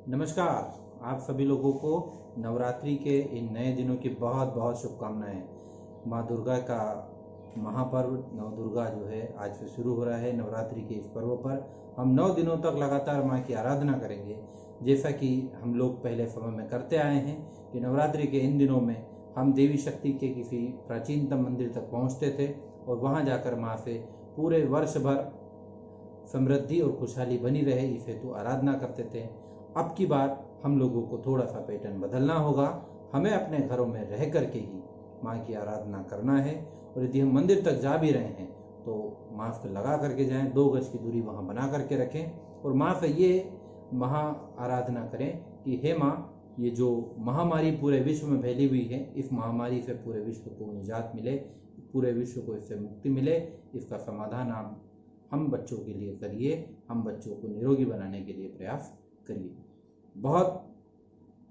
नमस्कार। आप सभी लोगों को नवरात्रि के इन नए दिनों की बहुत बहुत शुभकामनाएं। माँ दुर्गा का महापर्व नव दुर्गा जो है आज से शुरू हो रहा है। नवरात्रि के इस पर्व पर हम 9 दिनों तक लगातार माँ की आराधना करेंगे, जैसा कि हम लोग पहले समय में करते आए हैं कि नवरात्रि के इन दिनों में हम देवी शक्ति के किसी प्राचीनतम मंदिर तक पहुँचते थे और वहाँ जाकर माँ से पूरे वर्ष भर समृद्धि और खुशहाली बनी रहे इस हेतु आराधना करते थे। अब की बार हम लोगों को थोड़ा सा पैटर्न बदलना होगा। हमें अपने घरों में रह करके ही माँ की आराधना करना है, और यदि हम मंदिर तक जा भी रहे हैं तो मास्क लगा करके जाएं, 2 गज की दूरी वहाँ बना करके रखें और माँ से ये महा आराधना करें कि हे माँ, ये जो महामारी पूरे विश्व में फैली हुई है, इस महामारी से पूरे विश्व को निजात मिले, पूरे विश्व को इससे मुक्ति मिले। इसका समाधान आप हम बच्चों के लिए करिए, हम बच्चों को निरोगी बनाने के लिए प्रयास करिए। बहुत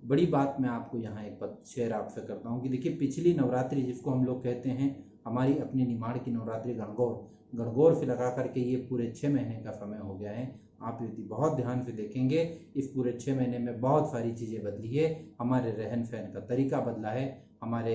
बड़ी बात मैं आपको यहाँ एक बात शेयर आपसे करता हूँ कि देखिए, पिछली नवरात्रि जिसको हम लोग कहते हैं हमारी अपनी निमाड़ की नवरात्रि गणगौर से लगा करके ये पूरे 6 महीने का समय हो गया है। आप यदि बहुत ध्यान से देखेंगे इस पूरे 6 महीने में बहुत सारी चीज़ें बदली है। हमारे रहन सहन का तरीका बदला है, हमारे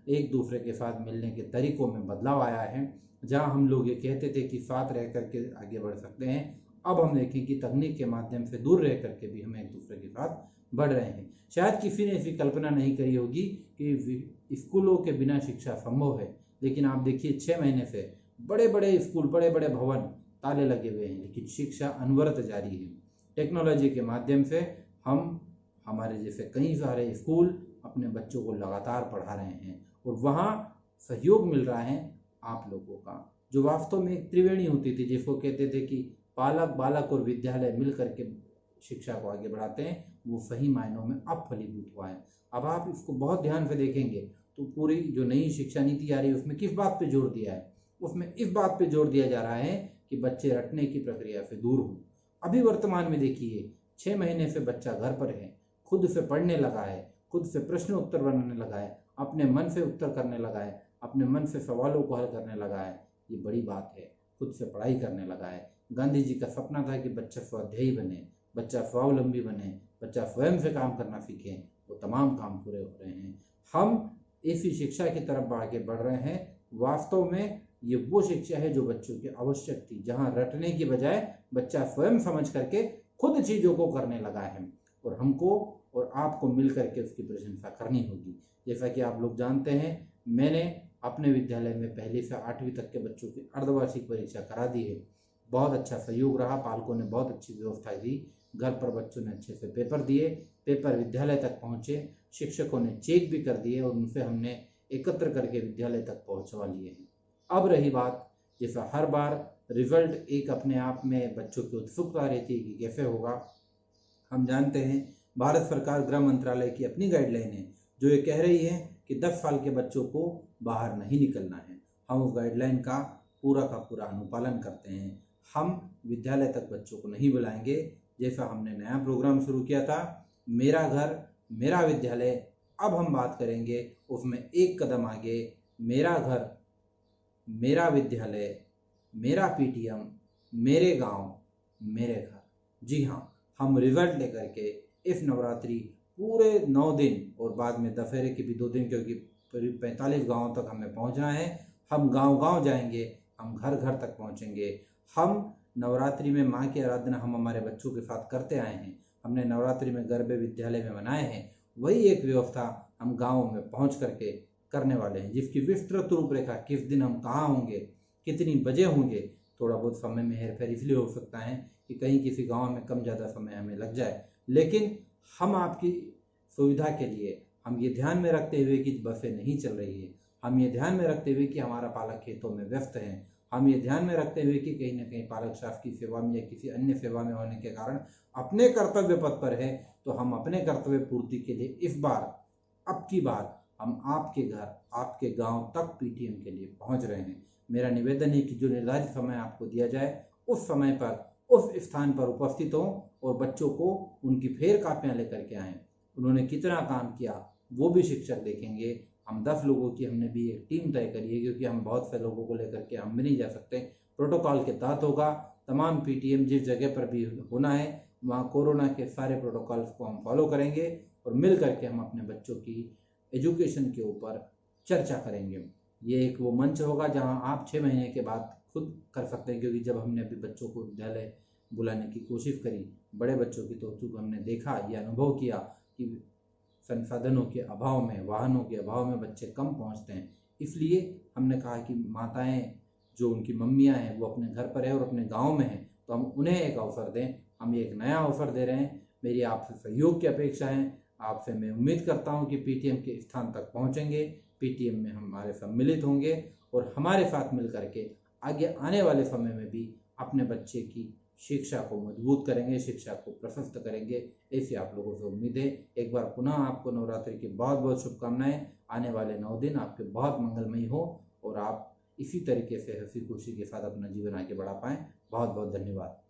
एक दूसरे के साथ मिलने के तरीकों में बदलाव आया है। जहाँ हम लोग ये कहते थे कि साथ रह करके आगे बढ़ सकते हैं, अब हम देखें कि तकनीक के माध्यम से दूर रह करके भी हम एक दूसरे के साथ बढ़ रहे हैं। शायद किसी ने ऐसी कल्पना नहीं करी होगी कि स्कूलों के बिना शिक्षा संभव है, लेकिन आप देखिए 6 महीने से बड़े बड़े स्कूल, बड़े बड़े भवन ताले लगे हुए हैं, लेकिन शिक्षा अनवरत जारी है। टेक्नोलॉजी के माध्यम से हम हमारे जैसे कई सारे स्कूल अपने बच्चों को लगातार पढ़ा रहे हैं और वहाँ सहयोग मिल रहा है आप लोगों का। जो वास्तव में एक त्रिवेणी होती थी, जिसको कहते थे कि पालक, बालक और विद्यालय मिल करके शिक्षा को आगे बढ़ाते हैं, वो सही मायनों में अब फलीभूत हुआ है। अब आप इसको बहुत ध्यान से देखेंगे तो पूरी जो नई शिक्षा नीति आ रही है उसमें किस बात पे जोर दिया है? उसमें इस बात पे जोर दिया जा रहा है कि बच्चे रटने की प्रक्रिया से दूर हों। अभी वर्तमान में देखिए, 6 महीने से बच्चा घर पर है, खुद से पढ़ने लगा है, खुद से प्रश्न उत्तर बनाने लगा है, अपने मन से उत्तर करने लगा है, अपने मन से सवालों को हल करने लगा है। ये बड़ी बात है, खुद से पढ़ाई करने लगा है। गांधी जी का सपना था कि बच्चा स्वाध्यायी बने, बच्चा स्वावलंबी बने, बच्चा स्वयं से काम करना सीखे। वो तमाम काम पूरे हो रहे हैं। हम ऐसी शिक्षा की तरफ आगे बढ़ रहे हैं। वास्तव में ये वो शिक्षा है जो बच्चों की आवश्यक थी, जहाँ रटने की बजाय बच्चा स्वयं समझ करके खुद चीज़ों को करने लगा है, और हमको और आपको मिल करके उसकी प्रशंसा करनी होगी। जैसा कि आप लोग जानते हैं, मैंने अपने विद्यालय में 1ली से 8वीं तक के बच्चों की अर्धवार्षिक परीक्षा करा दी है। बहुत अच्छा सहयोग रहा, पालकों ने बहुत अच्छी व्यवस्था दी, घर पर बच्चों ने अच्छे से पेपर दिए, पेपर विद्यालय तक पहुँचे, शिक्षकों ने चेक भी कर दिए और उनसे हमने एकत्र करके विद्यालय तक पहुँचवा लिए हैं। अब रही बात, जैसा हर बार रिजल्ट एक अपने आप में बच्चों की उत्सुकता रहती है कि कैसे होगा। हम जानते हैं भारत सरकार गृह मंत्रालय की अपनी गाइडलाइन है जो ये कह रही है कि 10 साल के बच्चों को बाहर नहीं निकलना है। हम उस गाइडलाइन का पूरा अनुपालन करते हैं। हम विद्यालय तक बच्चों को नहीं बुलाएंगे। जैसा हमने नया प्रोग्राम शुरू किया था, मेरा घर मेरा विद्यालय, अब हम बात करेंगे उसमें एक कदम आगे, मेरा घर मेरा विद्यालय, मेरा पीटीएम, मेरे गांव मेरे घर। जी हाँ, हम रिजल्ट लेकर के इस नवरात्रि पूरे 9 दिन और बाद में दशहरे के भी 2 दिन, क्योंकि 45 गाँव तक हमें पहुंचना है। हम गांव-गांव जाएंगे, हम घर घर तक पहुंचेंगे। हम नवरात्रि में माँ की आराधना हम हमारे बच्चों के साथ करते आए हैं। हमने नवरात्रि में गरबे विद्यालय में मनाए हैं, वही एक व्यवस्था हम गाँव में पहुँच करके करने वाले हैं, जिसकी विस्तृत रूपरेखा, किस दिन हम कहाँ होंगे, कितनी बजे होंगे, थोड़ा बहुत समय में हेरफेर इसलिए हो सकता है कि कहीं किसी गांव में कम ज़्यादा समय हमें लग जाए, लेकिन हम आपकी सुविधा के लिए, हम ये ध्यान में रखते हुए कि बसें नहीं चल रही है, हम ये ध्यान में रखते हुए कि हमारा पालक खेतों में व्यस्त है, हम ये ध्यान में रखते हुए कि कहीं ना कहीं पालक शासकीय सेवा में या किसी अन्य सेवा में होने के कारण अपने कर्तव्य पथ पर है, तो हम अपने कर्तव्य पूर्ति के लिए इस बार, अब की बार हम आपके घर, आपके गांव तक पीटीएम के लिए पहुंच रहे हैं। मेरा निवेदन है कि जो निर्धारित समय आपको दिया जाए, उस समय पर उस स्थान पर उपस्थित हों और बच्चों को उनकी फेर कापियाँ लेकर के आएँ। उन्होंने कितना काम किया वो भी शिक्षक देखेंगे। हम 10 लोगों की हमने भी एक टीम तय करी है, क्योंकि हम बहुत से लोगों को लेकर के हम भी नहीं जा सकते। प्रोटोकॉल के तहत होगा। तमाम पीटीएम जिस जगह पर भी होना है वहाँ कोरोना के सारे प्रोटोकॉल्स को हम फॉलो करेंगे और मिल करके हम अपने बच्चों की एजुकेशन के ऊपर चर्चा करेंगे। ये एक वो मंच होगा जहाँ आप 6 महीने के बाद खुद कर सकते हैं, क्योंकि जब हमने अभी बच्चों को विद्यालय बुलाने की कोशिश करी, बड़े बच्चों की, तो चूँकि हमने देखा, ये अनुभव किया कि संसाधनों के अभाव में, वाहनों के अभाव में बच्चे कम पहुंचते हैं। इसलिए हमने कहा कि माताएं जो उनकी मम्मियां हैं वो अपने घर पर है और अपने गांव में हैं, तो हम उन्हें एक अवसर दें। हम एक नया अवसर दे रहे हैं। मेरी आपसे सहयोग की अपेक्षा है। आपसे मैं उम्मीद करता हूं कि पीटीएम के स्थान तक पहुंचेंगे, पीटीएम में हमारे सम्मिलित होंगे और हमारे साथ मिल करके आगे आने वाले समय में भी अपने बच्चे की शिक्षा को मजबूत करेंगे, शिक्षा को प्रशस्त करेंगे, ऐसी आप लोगों से उम्मीद है। एक बार पुनः आपको नवरात्रि की बहुत बहुत शुभकामनाएं। आने वाले 9 दिन आपके बहुत मंगलमयी हो और आप इसी तरीके से हंसी खुशी के साथ अपना जीवन आगे बढ़ा पाएं। बहुत बहुत धन्यवाद।